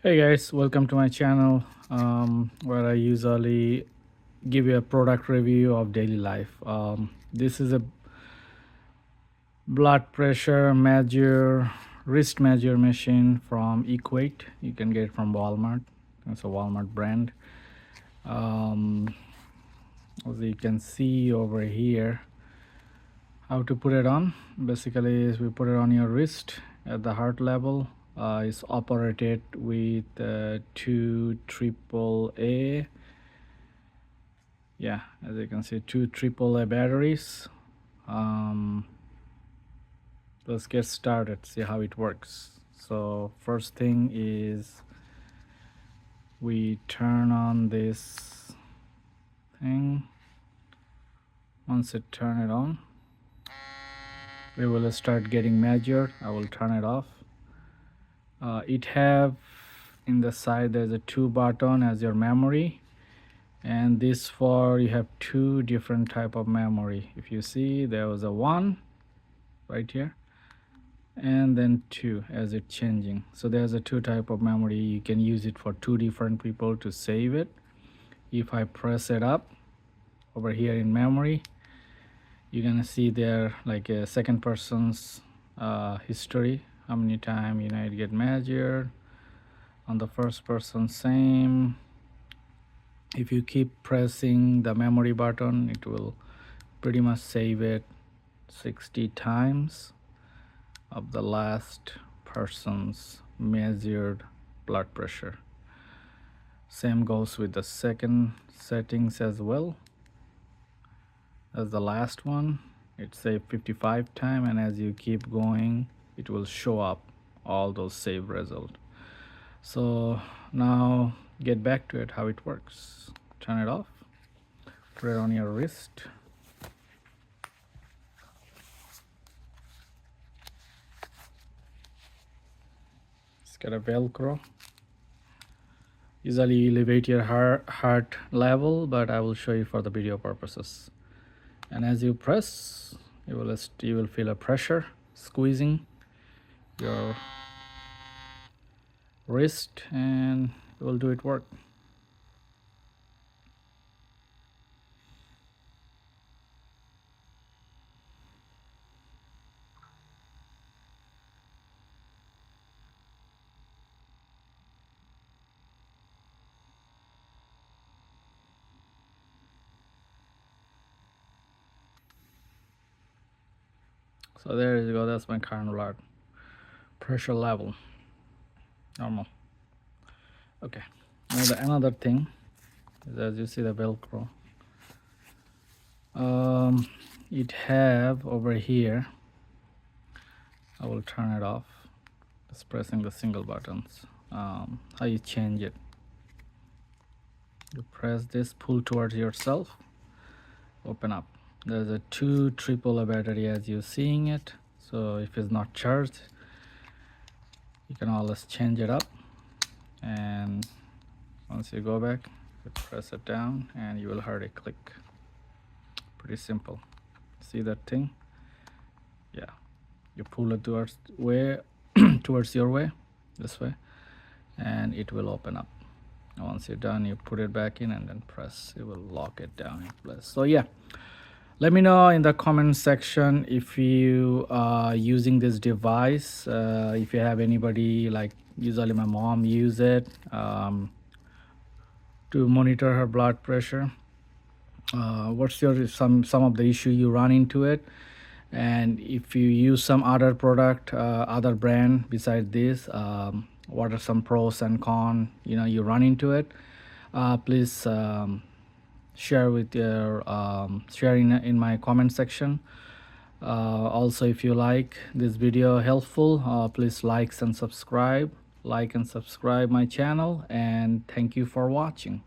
Hey guys, welcome to my channel where I usually give you a product review of daily life. This is a blood pressure measure, wrist measure machine from Equate. You can get it from Walmart. It's a Walmart brand. Um, as you can see over here, how to put it on. Basically, is we put it on your wrist at the heart level. It's operated with two AAA. Yeah, as you can see, two AAA batteries. um, let's get started, see how it works. So first thing is we turn on this thing. Once it turn it on, we will start getting measured. I will turn it off. It have in the side there's a 2 button as your memory, and this for you have two different type of memory. If you see, there was a 1 right here and then 2 as it changing. So there's a 2 type of memory. You can use it for 2 different people to save it. If I press it up over here in memory, you're gonna see there like a second person's history, how many time it get measured. On the first person, same. If you keep pressing the memory button, it will pretty much save it 60 times of the last person's measured blood pressure. Same goes with the second settings as well. As the last one, it saved 55 time, and as you keep going, it will show up all those save result. So now get back to it, how it works. Turn it off, put it on your wrist. It's got a velcro. Usually you elevate your heart level, but I will show you for the video purposes. And as you press, you will feel a pressure squeezing your wrist, and it will do it work. So there you go, that's my current blood pressure level, normal. Okay, now another thing is, as you see the velcro, it have over here, I will turn it off, just pressing the single buttons. How you change it, you press this, pull towards yourself, open up. There's a 2 AAA battery as you're seeing it. So if it's not charged, you can always change it up, and once you go back, you press it down and you will hear a click. Pretty simple. See that thing? Yeah, you pull it towards towards your way, this way, and it will open up. And once you're done, you put it back in and then press, it will lock it down in place. So yeah, let me know in the comment section if you are using this device. If you have anybody, like usually my mom use it to monitor her blood pressure. What's your some of the issue you run into it, and if you use some other product, other brand beside this, what are some pros and cons you run into it. Please share with your share in my comment section. Also, if you like this video helpful, please like and subscribe my channel, and thank you for watching.